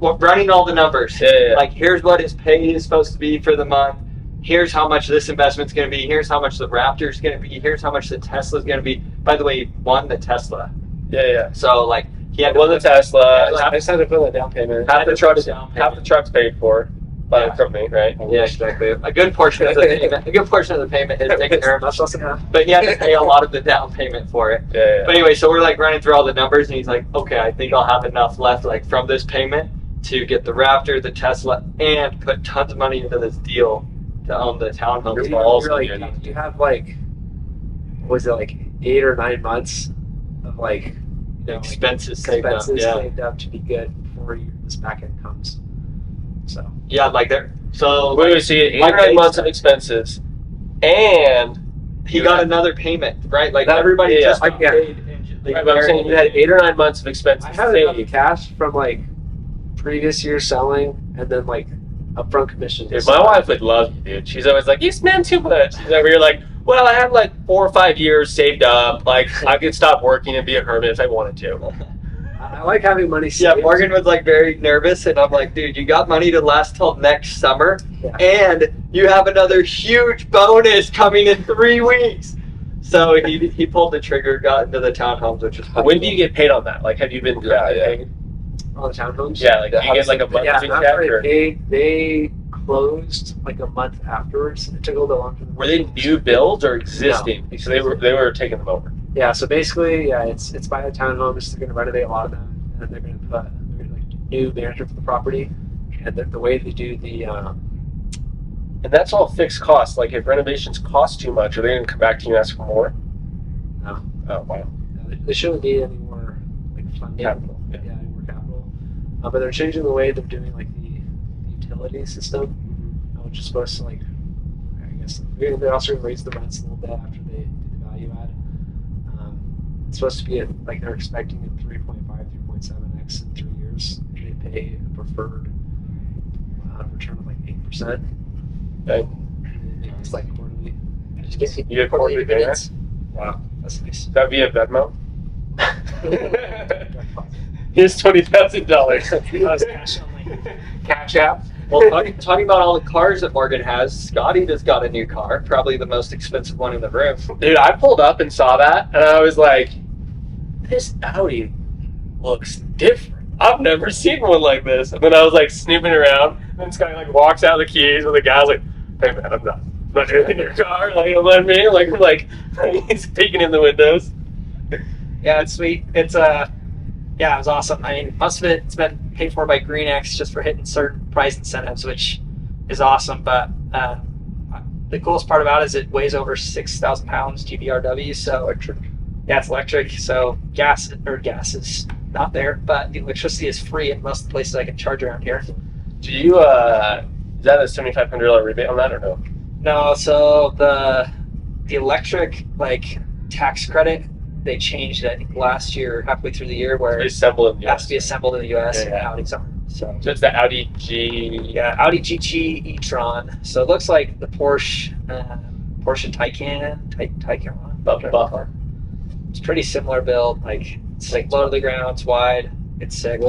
running all the numbers. Yeah. Like here's what his pay is supposed to be for the month. Here's how much this investment's gonna be. Here's how much the Raptor's gonna be. Here's how much the Tesla's gonna be. By the way, he won the Tesla. Yeah. So like he had to Won the Tesla. Yeah, I just had to put that down payment. Half the truck's down payment. half the truck's paid for by the company, right? Yeah, exactly. A good portion of the payment. A good portion of the payment is taken care of. Much less than half. But he had to pay a lot of the down payment for it. Yeah. But anyway, so we're like running through all the numbers, and he's like, "Okay, I think I'll have enough left, like from this payment, to get the Raptor, the Tesla, and put tons of money into this deal to own the townhome." Your You're balls, like, dude. you have like, what was it, like 8 or 9 months of like, you know, like Expenses saved up. expenses Yeah, saved up to be good before this back end comes. So yeah, like there. So Wait, so you had 8 like or 9 they months said, of expenses, and he got another payment, right? Like That- everybody yeah, just yeah. got paid. And right, but I'm saying you had 8 or 9 months of expenses I have enough saved. cash from like previous year selling and then like upfront commission. Dude, my wife would love you, dude. She's always like, "You spend too much." She's over here like, "Well, I have like 4 or 5 years saved up. Like, I could stop working and be a hermit if I wanted to." I like having money Yeah, saved. Morgan was like very nervous, and I'm like, dude, you got money to last till next summer, Yeah. and you have another huge bonus coming in 3 weeks. So he pulled the trigger, got into the townhomes, which is When do you get paid on that? Like, have you been paid? on the townhomes. Yeah, like, do you get like a Yeah, monthly check? after Or they closed like a month afterwards. It took a little bit longer. were they new builds or existing? So they were taking them over. Yeah, so basically, yeah, it's by the townhomes. They're going to renovate a lot of them, and then they're going to put like new management for the property. And the way they do the And that's all fixed costs. Like, if renovations cost too much, are they going to come back to you and ask for more? No. Oh, wow. they shouldn't need any more like funding. Capital. Yeah, any more capital. But they're changing the way they're doing like the utility system, which is supposed to like, I guess they're also going to raise the rents a little bit after they do the value add. It's supposed to be at, like they're expecting a 3.5, 3.7x in 3 years. They pay a preferred return of like 8%. Okay. It's like quarterly. Just get You get quarterly dividends. Wow. That's nice. That via Venmo? Here's $20,000. Cash app. well, talking about all the cars that Morgan has. Scotty just got a new car, probably the most expensive one in the room. Dude, I pulled up and saw that, and I was like, this Audi looks different. I've never seen one like this. And then I was like snooping around, and this guy like walks out the keys with the guy. I was like, hey man, I'm not doing in your car. Like, don't let me. Like he's peeking in the windows. Yeah, it's sweet. It's yeah, it was awesome. I mean, most of it's been paid for by GreenX just for hitting certain price incentives, which is awesome. But the coolest part about it is it weighs over 6,000 pounds GVRW. So Electric. yeah, it's electric. So gas is not there, but the electricity is free in most of the places I can charge around here. Do you, is that a $7,500 rebate on that or no? No, so the electric, like tax credit. They changed it, I think, last year, halfway through the year, where It's assembled in it the has US. to be assembled in the U.S. Yeah, yeah. and Audis aren't. So it's the Audi G. Yeah, Audi GT e-tron. So it looks like the Porsche Taycan. Buffer. It's pretty similar build. Like it's like low to the ground. It's wide. It's sick.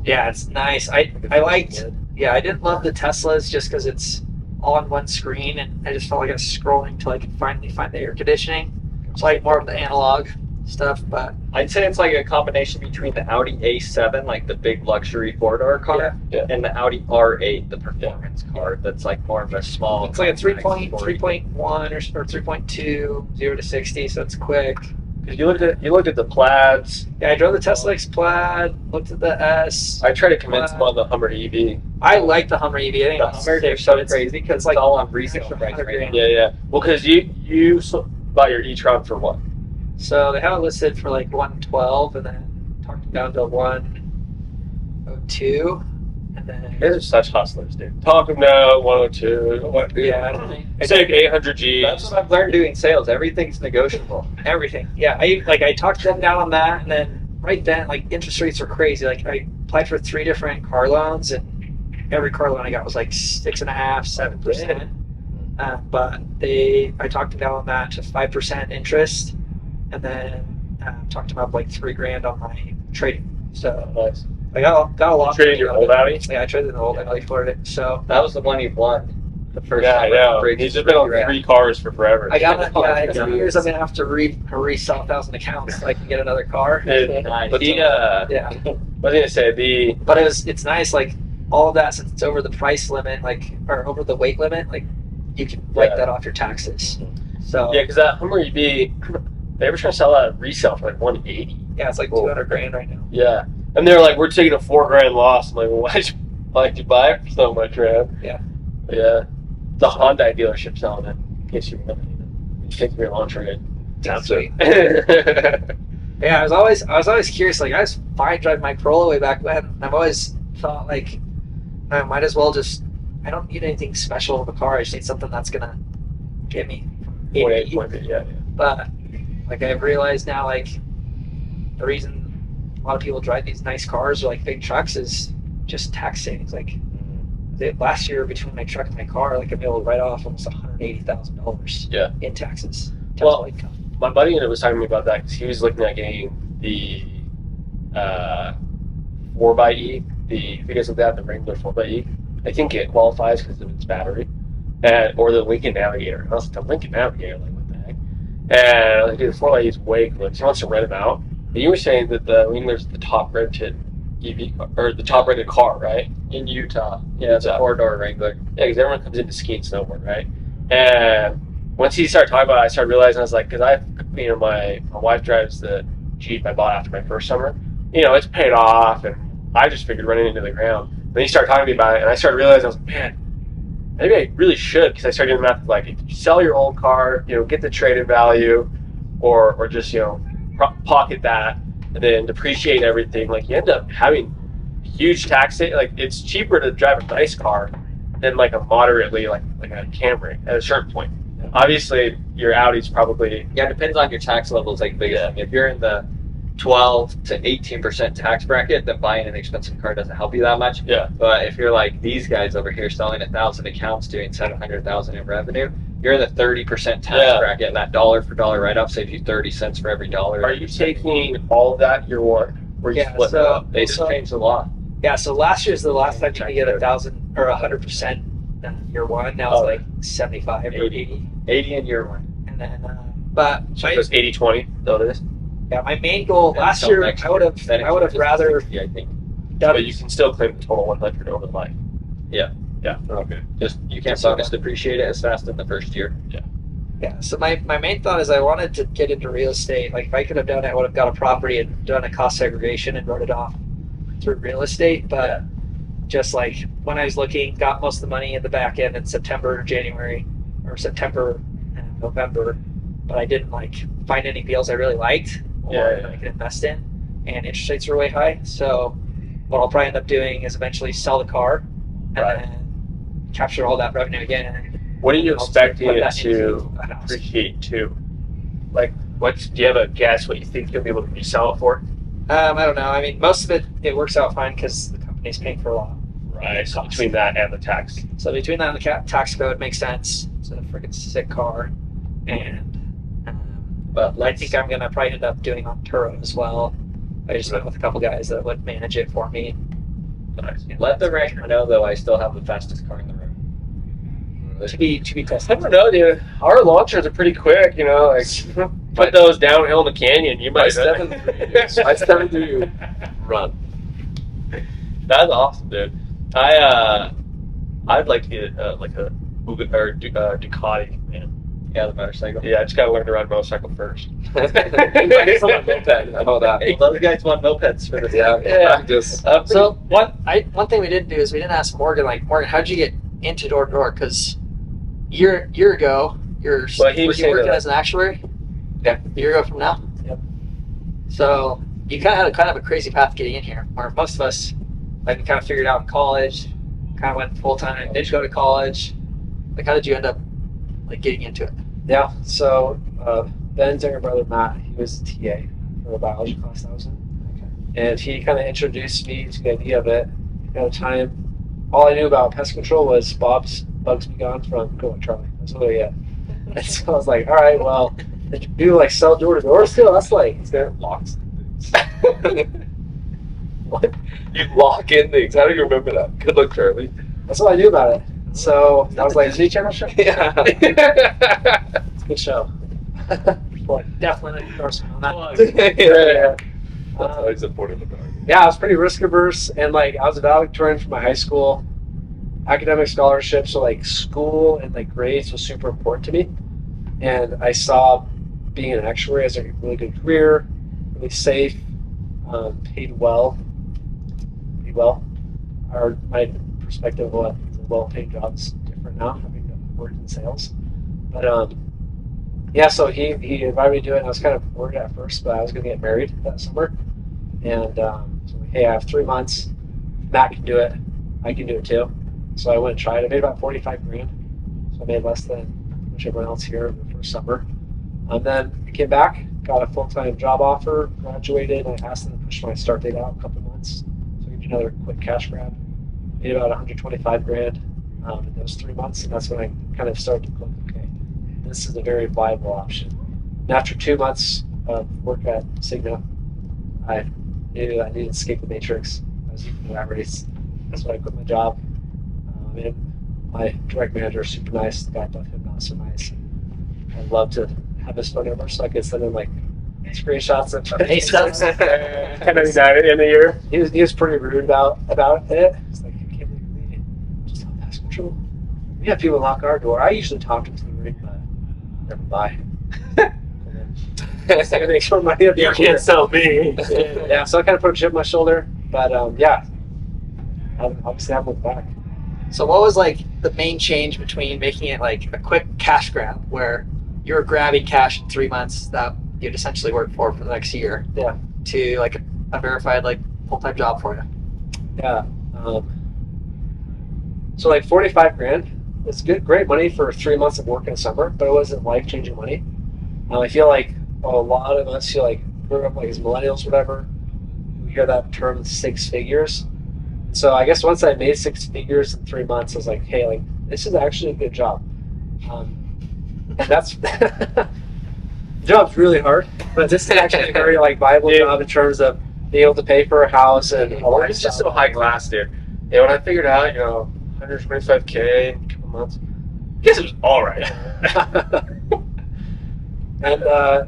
Yeah, it's nice. I liked. Yeah, I didn't love the Teslas just because it's all on one screen, and I just felt like I was scrolling till I could finally find the air conditioning. It's like more of the analog stuff, but I'd say it's like a combination between the Audi A7, like the big luxury four-door car, Yeah. and the Audi R8, the performance car. That's like more of a small. it's like a compact 3.1 or 3.2, 0 to 60, so it's quick. You looked at the Plaids. Yeah, I drove the Tesla X Plaid, looked at the S. I tried to convince him on the Hummer EV. I like the Hummer EV. I think The it's Hummer, they're sick, so but crazy because it's like it's all on resale extra price right 100 now. grand. Yeah. Well, because you bought your e-tron for what? So they have it listed for like 112, and then talked it down to 102, and You then guys are such hustlers, dude. Talk them now, 102. What? yeah, Save 800 Gs. That's what I've learned doing sales. Everything's negotiable. everything. Yeah, I talked them down on that, and then right then like interest rates are crazy. Like I applied for 3 different car loans, and every car loan I got was like 6.5%, 7%. But I talked them down on that to 5% interest, and then talked them up like $3,000 on my trading. So Nice. I got a lot. Traded your old Audi? Yeah, I traded the old Audi for it. So That was the one you won the first Yeah, I time. know. He's just been on 3 cars for forever. I got in 3 years. I'm gonna have to resell 1,000 accounts so I can get another car. Nice. But Yeah, what was I gonna say? but it's nice. Like all of that, since it's over the price limit, or over the weight limit, like you can write that off your taxes. So Yeah, because that Hummer EV, they were trying to sell that at resale for like 180. yeah, it's like 200 grand right now. Yeah, and they're like, we're taking a $4,000 loss. I'm like, well, why'd you buy it for so much, man? Yeah. Yeah. The Hyundai dealership selling it. In case you remember, take your launch rate. That's sweet. Yeah. Yeah, I was always curious. Like I was fine driving my Corolla way back when. I've always thought like I might as well just. I don't need anything special with a car. I just need something that's gonna get me from A to B. Yeah. But like I've realized now, like the reason a lot of people drive these nice cars or like big trucks is just tax savings. Like last year between my truck and my car, like I'm able to write off almost $180,000. Yeah. In taxes. Well, Taxable income. My buddy was talking to me about that because he was looking at getting the 4xe. If you guys looked at the Wrangler 4xe, I think it qualifies because of its battery, or the Lincoln Navigator. And I was like, the Lincoln Navigator, like what the heck? And I was like, dude, the 4xe is way cool. He wants to rent them out. And you were saying that the Wrangler's the top rented EV car, or the top rented car, right? In Utah. Yeah, it's a 4-door Wrangler. Yeah, because everyone comes in to ski and snowboard, right? And once he started talking about it, I started realizing, I was like, because my wife drives the Jeep I bought after my first summer. It's paid off, and I just figured running into the ground. Then he started talking to me about it, and I started realizing, I was like, man, maybe I really should, because I started doing the math of like, if you sell your old car, get the trade-in value, or just, pocket that, and then depreciate everything, like you end up having huge tax, like it's cheaper to drive a nice car than like a moderately, like a Camry at a certain point. Obviously, your Audi's probably... Yeah, it depends on your tax levels. Like if you're in the 12 to 18% tax bracket, then buying an expensive car doesn't help you that much. Yeah. But if you're like these guys over here selling 1,000 accounts, doing 700,000 in revenue, you're in the 30% tax bracket, and that dollar for dollar write-off saves you 30 cents for every dollar. Are you taking all of that year one? Or you split it up? They just changed the law. Yeah, so last year's the last time you could get 1,000 or 100% year one. Now it's like 75 or 80. 80 in year one. And then, but So it goes 80-20, though it is. yeah, my main goal last year, I would have rather 60, I think. done. But you can still claim the total 100 over the life. Yeah. Yeah. Okay. Just you can't bonus depreciate it as fast in the first year. Yeah, so my main thought is I wanted to get into real estate. Like if I could have done it, I would have got a property and done a cost segregation and wrote it off through real estate. But just like when I was looking, got most of the money in the back end in September, January, or September and November. But I didn't find any deals I really liked or that I could invest in, and interest rates were way high. So what I'll probably end up doing is eventually sell the car and then capture all that revenue again. What are you I'll expecting put it that to into a house. appreciate to? Like, do you have a guess what you think you'll be able to resell it for? I don't know. I mean, most of it works out fine because the company's paying for a lot. Right. So between that and the tax. So between that and the tax code makes sense. It's a freaking sick car, and But I think I'm gonna probably end up doing on Turo as well. I just went with a couple guys that would manage it for me. let the ranker know, though, I still have the fastest car in the room. To be I tested. don't know, dude. Our launchers are pretty quick, you know. Like, put those downhill in the canyon, you My might. 7.3 run. That's awesome, dude. I'd like to get like a Ducati, man. Yeah, the motorcycle. Yeah, I just gotta learn to ride a motorcycle first. I know that. Well, those guys want mopeds for this. Yeah, Yeah. just So one thing we didn't do is we didn't ask Morgan. Like, Morgan, how'd you get into door to door? Because year ago, Well, he were was you saying working that- as an actuary? Yeah. A year ago from now. Yep. So you kind of had a crazy path getting in here, where most of us, like, we kind of figured out in college, kind of went full time, didn't go to college. Like, how did you end up like getting into it? Yeah. So Ben's younger brother Matt, he was a TA for the biology class I was in, and he kind of introduced me to the idea of it. At the time, all I knew about pest control was Bob's Bugs Be Gone from Go Like Charlie. That's literally it. And so I was like, all right, well, did you do like sell door to door still? That's like there locks. What? You lock in things. How do you remember that? Good luck, Charlie. that's all I knew about it. So I was like, Disney Channel show? Yeah. it's a good show. Definitely an endorsement on that. yeah. That's how he's supporting the dog. Yeah, I was pretty risk averse, and like I was a valedictorian for my high school, academic scholarship, so like school and like grades was super important to me, and I saw being an actuary as a really good career, really safe, paid well. My perspective of what is a well-paid job is different now, having worked in sales, but yeah, so he invited me to do it, and I was kind of worried at first, but I was going to get married that summer. And so like, hey, I have 3 months. Matt can do it. I can do it too. So I went and tried. I made about 45 grand. So I made less than much everyone else here the first summer. And then I came back, got a full-time job offer, graduated, and I asked them to push my start date out a couple months. So I could do another quick cash grab. Made about 125 grand in those 3 months. And that's when I kind of started to click, okay, this is a very viable option. And after 2 months of work at Cigna, I knew I needed to escape the matrix. I was eating the rat race. That's why I quit my job. And my direct manager is super nice. The guy above him not so nice. I'd love to have his phone number so I could send him like screenshots of Hey, stuff. 1099 in the year. He was pretty rude about it. He's like, I can't believe you're leaving. Just have pest control. We have people knock our door. I usually talk to them to the ring, but never buy. Make sure money at the You end. can't sell me. Yeah, so I kind of put a chip on my shoulder, but yeah, obviously I haven't looked back. So what was like the main change between making it like a quick cash grab, where you're grabbing cash in 3 months that you'd essentially work for the next year, Yeah. to like a verified like full-time job for you? Yeah. So like 45 grand. It's great money for 3 months of work in the summer, but it wasn't life-changing money. I feel like a lot of us grew up like as millennials, whatever. We hear that term 6 figures. So I guess once I made 6 figures in 3 months, I was like, hey, like this is actually a good job. And that's the job's really hard, but this is actually a very like viable job in terms of being able to pay for a house and a Well, it's just so high class, dude. Yeah, when I figured out, 125K in a couple months, I guess it was all right. And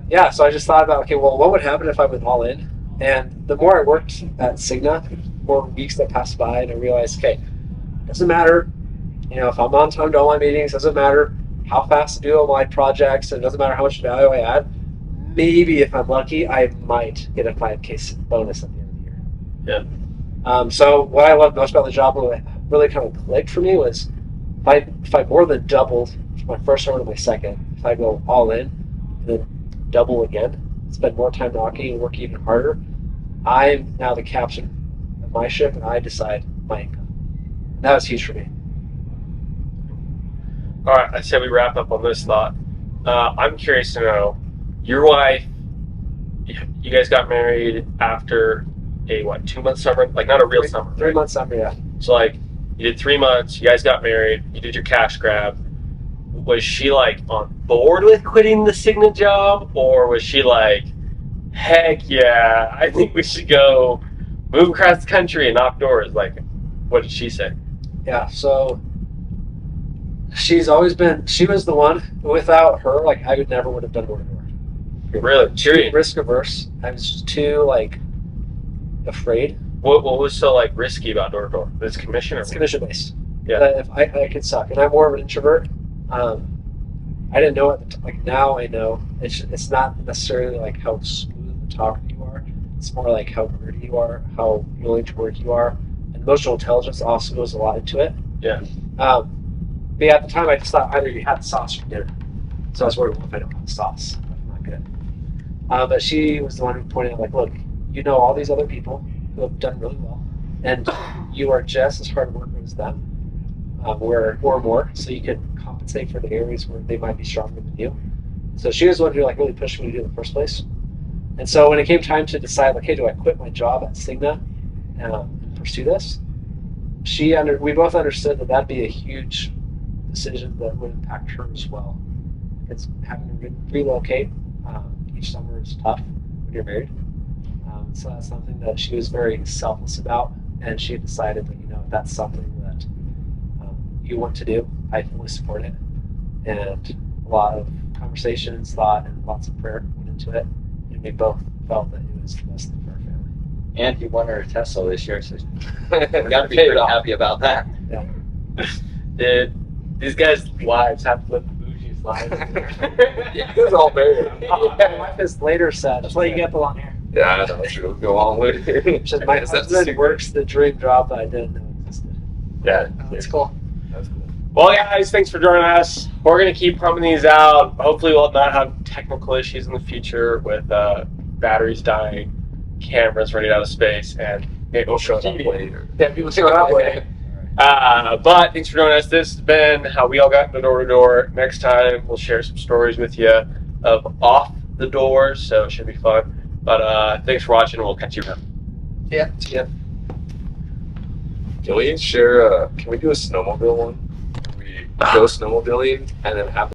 yeah, so I just thought about, okay, well, what would happen if I went all in? And the more I worked at Cigna, the more weeks that passed by, and I realized, okay, doesn't matter, if I'm on time to all my meetings, doesn't matter how fast I do all my projects, and it doesn't matter how much value I add. Maybe if I'm lucky, I might get a 5K bonus at the end of the year. Yeah. So what I loved most about the job, what really kind of clicked for me, was if I more than doubled from my first summer to my second, if I go all in and then double again, spend more time knocking and work even harder, I'm now the captain of my ship and I decide my income. And that was huge for me. All right, I say we wrap up on this thought. I'm curious to know, your wife, you guys got married after a 2-month summer? Like not a real summer, 3 right? months summer, yeah. So like you did 3 months, you guys got married, you did your cash grab. Was she like on board with quitting the Signet job, or was she like, heck yeah, I think we should go move across the country and knock doors? Like, what did she say? Yeah, so she was the one. Without her, like I would never would have done door to door. Really? Too Period. risk averse. I was just too like afraid. What was so like risky about door to door? This commission or It's commission based. Yeah. But if I could suck, and I'm more of an introvert. I didn't know it. Like now I know. It's not necessarily like how smooth the talker you are. It's more like how gritty you are, how willing to work you are. And emotional intelligence also goes a lot into it. Yeah. But yeah, at the time I just thought either you had the sauce or you didn't. So I was worried, well, if I don't have the sauce, I'm not good. But she was the one who pointed out, like, look, you know all these other people who have done really well, and you are just as hard worker as them, or more, so you can compensate for the areas where they might be stronger than you. So she was the one who like really pushed me to do it in the first place. And so when it came time to decide, like, hey, do I quit my job at Cigna and pursue this? We both understood that that'd be a huge decision that would impact her as well. It's having to relocate each summer is tough when you're married. So that's something that she was very selfless about, and she decided that, if that's something that you want to do, I fully support it. And a lot of conversations, thought, and lots of prayer went into it, and we both felt that it was the best thing for our family. And he won her a Tesla this year, so we got to be pretty happy about that. Yeah. Did these guys' wives have to live the bougie lives? It was all married. My wife has later said, That's why you got the long hair. Yeah, I know. Should go on with it. she said, my Is that husband secret? works the dream job that I didn't know existed. Yeah. That's cool. That's cool. Well, guys, thanks for joining us. We're going to keep pumping these out. Hopefully, we'll not have technical issues in the future with batteries dying, cameras running out of space, and We'll show it up later. Yeah, people see what I'm later. But thanks for joining us. This has been how we all got into door to door. Next time, we'll share some stories with you of off the doors, so it should be fun. But thanks for watching, and we'll catch you around. Yeah. Can we share? Can we do a snowmobile one? We go snowmobiling and then have